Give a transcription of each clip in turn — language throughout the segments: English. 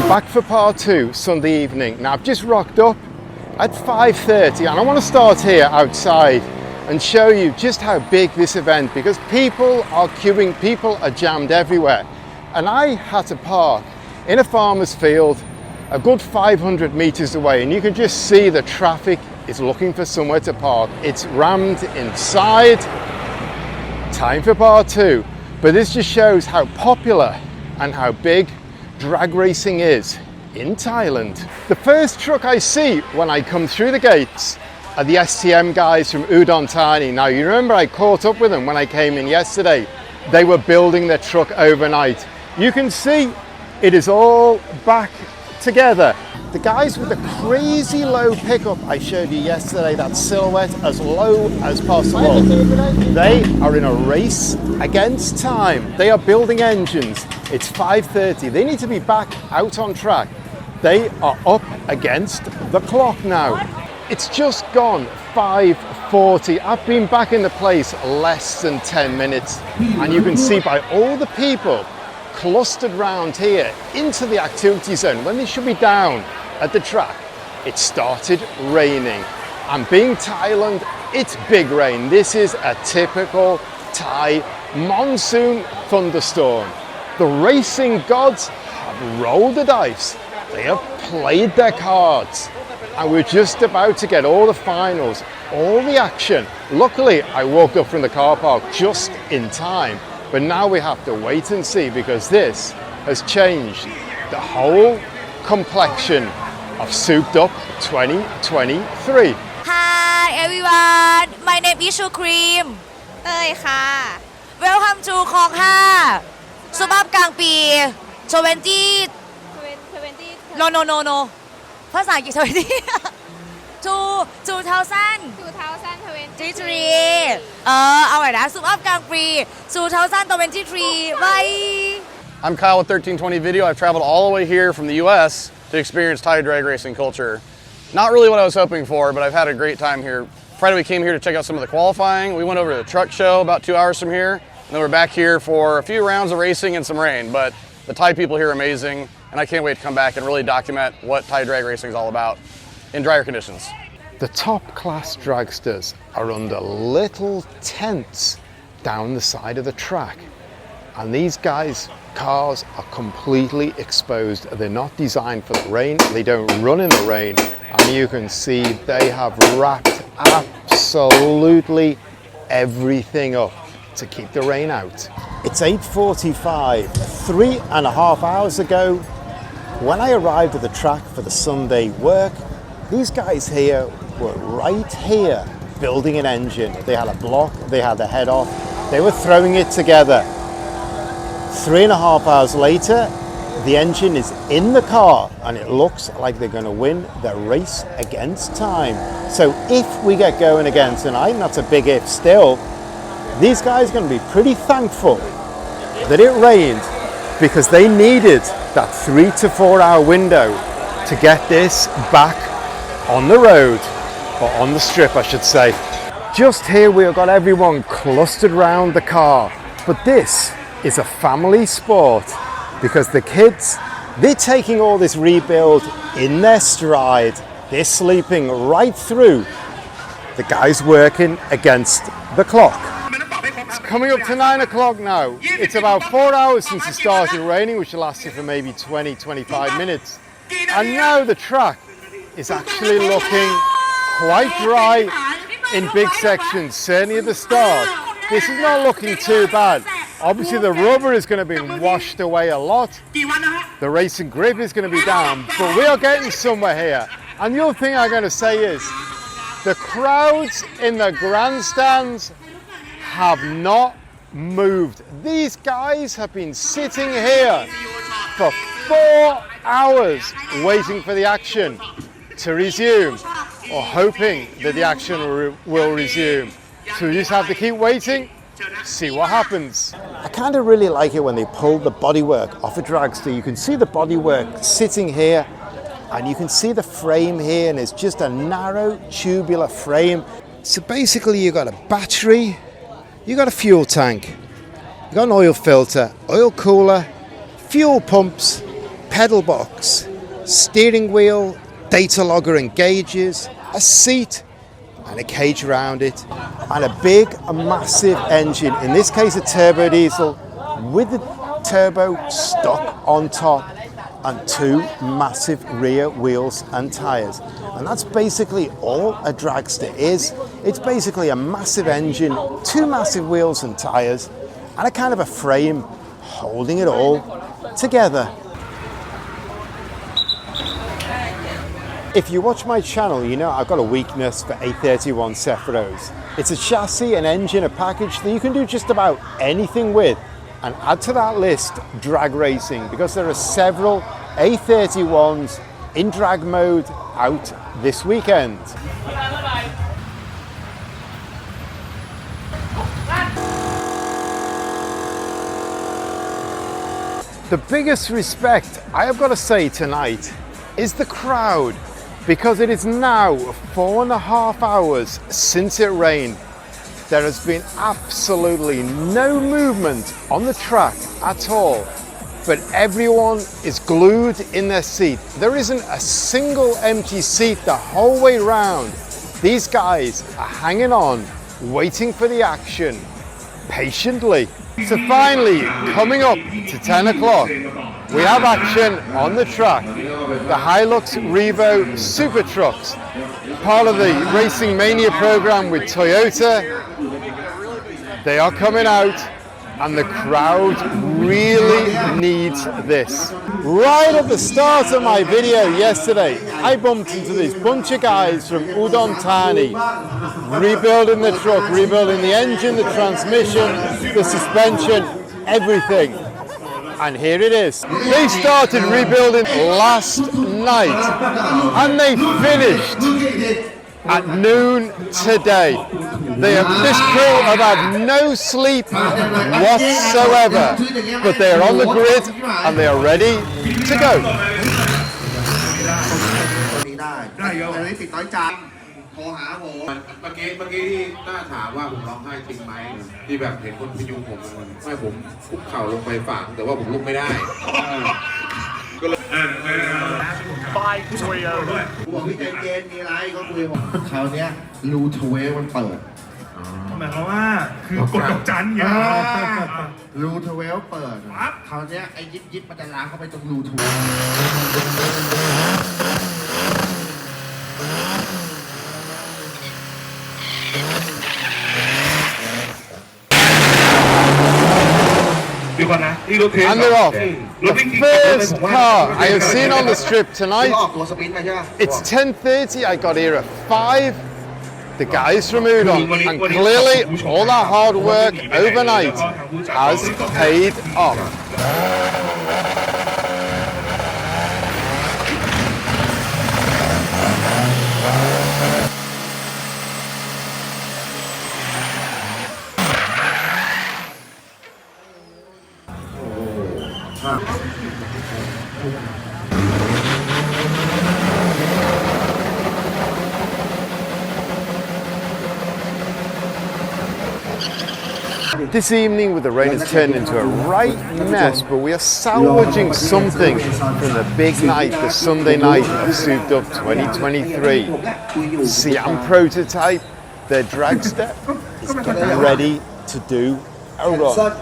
Back for part 2 Sunday evening. Now I've just rocked up at 5:30 and I want to start here outside and show you just how big this event, because people are queuing, people are jammed everywhere. And I had to park in a farmer's field a good 500 meters away, and you can just see the traffic is looking for somewhere to park. It's rammed inside. Time for part 2. But this just shows how popular and how big drag racing is in Thailand. The first truck I see when I come through the gates are the STM guys from Udon Thani. Now you remember I caught up with them when I came in yesterday. They were building their truck overnight. You can see it is all back together. The guys with the crazy low pickup I showed you yesterday, that silhouette as low as possible, they are in a race against time. They are building engines. It's 5:30. They need to be back out on track. They are up against the clock now. It's just gone 5:40. I've been back in the place less than 10 minutes, and you can see by all the people clustered round here into the activity zone when they should be down at the track. It started raining, and being Thailand, it's big rain. This is a typical Thai monsoon thunderstorm. The racing gods have rolled the dice. They have played their cards, and we're just about to get all the finals, all the action. Luckily, I walked up from the car park just in time, but now we have to wait and see, because this has changed the whole complexion of Souped Up 2023. Hi everyone, my name is Chu Cream เต้ยค่ะ Welcome to คลอง5ซุปอัพกลางปี20 No ภาษาอังกฤษ20 2023 เอาไว้นะซุปอัพกลางปี2023 Bye. I'm Kyle with 1320 Video. I've traveled all the way here from the US to experience Thai drag racing culture. Not really what I was hoping for, but I've had a great time here. Friday we came here to check out some of the qualifying. We went over to the truck show about 2 hours from here, and then we're back here for a few rounds of racing and some rain. But the Thai people here are amazing, and I can't wait to come back and really document what Thai drag racing is all about in drier conditions. The top class dragsters are under little tents down the side of the track, and these guys' cars are completely exposed. They're not designed for the rain. They don't run in the rain, and you can see they have wrapped absolutely everything up to keep the rain out. It's 8:45. 3.5 hours ago, when I arrived at the track for the Sunday work, these guys here were right here building an engine. They had a block, they had the head off, they were throwing it together. 3.5 hours later, the engine is in the car, and it looks like they're going to win the race against time. So if we get going again tonight, and that's a big if still, these guys are going to be pretty thankful that it rained, because they needed that 3 to 4 hour window to get this back on the road, or on the strip I should say. Just here we've got everyone clustered around the car, but this is a family sport, because the kids, they're taking all this rebuild in their stride. They're sleeping right through the guys working against the clock. It's coming up to 9 o'clock now. It's about 4 hours since it started raining, which lasted for maybe 20-25 minutes. And now the track is actually looking quite dry in big sections, certainly at the start. This is not looking too bad. Obviously the rubber is going to be washed away a lot. The racing grip is going to be down, but we are getting somewhere here. And the other thing I'm going to say is the crowds in the grandstands have not moved. These guys have been sitting here for 4 hours waiting for the action to resume, or hoping that the action will resume. So we just have to keep waiting, see what happens. I kind of really like it when they pull the bodywork off a dragster. You can see the bodywork sitting here, and you can see the frame here, and it's just a narrow tubular frame. So basically you've got a battery, you've got a fuel tank, you've got an oil filter, oil cooler, fuel pumps, pedal box, steering wheel, data logger and gauges, a seat and a cage around it, and a big, massive engine, in this case a turbo diesel, with the turbo stuck on top, and two massive rear wheels and tyres. And that's basically all a dragster is. It's basically a massive engine, two massive wheels and tyres, and a kind of a frame holding it all together. If you watch my channel, you know I've got a weakness for A31 Sephiros. It's a chassis, an engine, a package that you can do just about anything with. And add to that list drag racing, because there are several A31s in drag mode out this weekend. The biggest respect I have got to say tonight is the crowd, because it is now 4.5 hours since it rained. There has been absolutely no movement on the track at all, but everyone is glued in their seat. There isn't a single empty seat the whole way round. These guys are hanging on, waiting for the action, patiently. So finally, coming up to 10 o'clock, we have action on the track. The Hilux Revo Super Trucks, part of the Racing Mania program with Toyota. They are coming out, and the crowd really needs this. Right at the start of my video yesterday, I bumped into this bunch of guys from Udon Thani, rebuilding the truck, rebuilding the engine, the transmission, the suspension, everything. And here it is. They started rebuilding last night, and they finished at noon today. This crew have had no sleep whatsoever, but they are on the grid and they are ready to go. โทรหาผมเมื่อกี้ที่น่าถามว่าผมร้องไห้จริงไหมที่แบบเห็นคนพยุงผมไม่ผมคุกเข่าลงไปฝังแต่ว่าผมลุกไม่ได้ก็เลยบอกพี่ใจเย็นมีอะไรก็คุยผมคราวนี้รูทเวมันเปิดหมายความว่าคือกดดอกจันอย่างรูทเวเปิดคราวนี้ไอ้ยิบมันจะล้างเข้าไปตรงรูทเว And they're off. The first car I have seen on the strip tonight. It's 10:30. I got here at 5. The guys from Udon, and clearly all that hard work overnight has paid off. This evening, with the rain, has turned into a right mess, but we are salvaging something from the big night, the Sunday night of Souped Up 2023. Siam prototype, their dragster, is getting ready to do a run.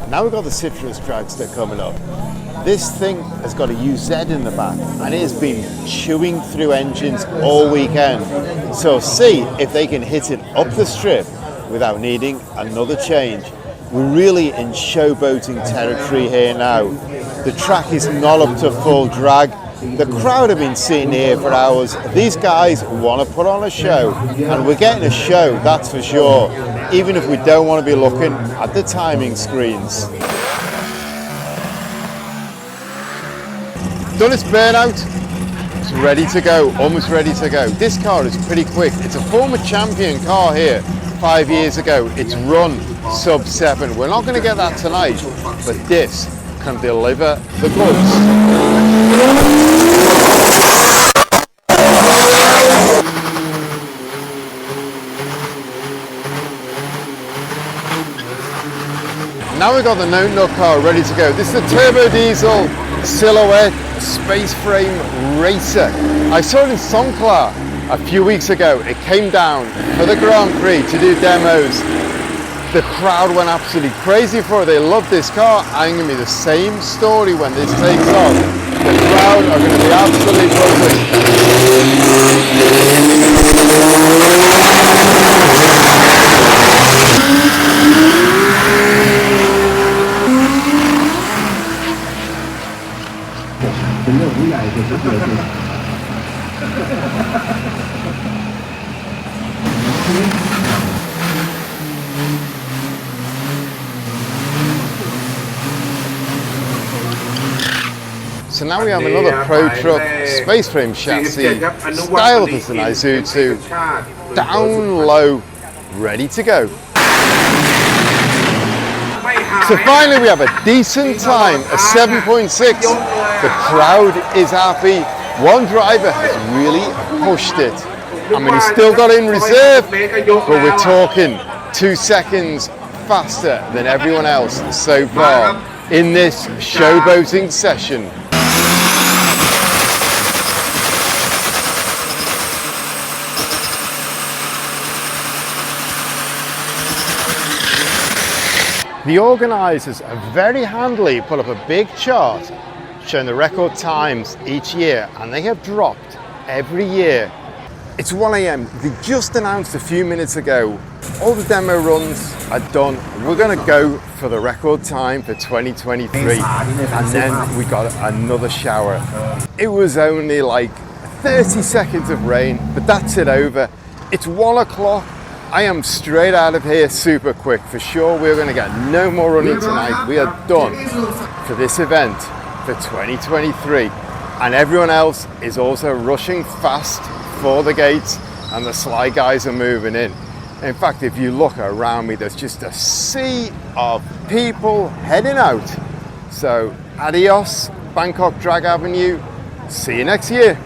Now we've got the Citrus Dragster coming up. This thing has got a UZ in the back, and it has been chewing through engines all weekend. So see if they can hit it up the strip without needing another change. We're really in showboating territory here now. The track is not up to full drag. The crowd have been sitting here for hours. These guys want to put on a show, and we're getting a show, that's for sure, even if we don't want to be looking at the timing screens. Done its burnout, it's ready to go, almost ready to go. This car is pretty quick. It's a former champion car here, 5 years ago. It's run sub 7. We're not going to get that tonight, but this can deliver the goods. Now we've got the no-nut car ready to go. This is the turbo diesel silhouette space frame racer. I saw it in Songkla a few weeks ago. It came down for the Grand Prix to do demos. The crowd went absolutely crazy for it. They love this car. I'm going to be the same story when this takes off. The crowd are going to be absolutely buzzing. So now we have another Pro Truck space frame chassis, styled as an Isuzu, down low, ready to go. So finally we have a decent time, a 7.6. The crowd is happy. One driver has really pushed it. I mean, he's still got it in reserve, but we're talking 2 seconds faster than everyone else so far in this showboating session. The organisers are very handily put up a big chart showing the record times each year, and they have dropped every year. It's 1 a.m. They just announced a few minutes ago all the demo runs are done. We're going to go for the record time for 2023, and then we got another shower. It was only like 30 seconds of rain, but that's it over. It's 1 o'clock. I am straight out of here super quick. For sure, we're going to get no more running tonight. We are done for this event for 2023. And everyone else is also rushing fast for the gates, and the Sly guys are moving in. In fact, if you look around me, there's just a sea of people heading out. So adios, Bangkok Drag Avenue. See you next year.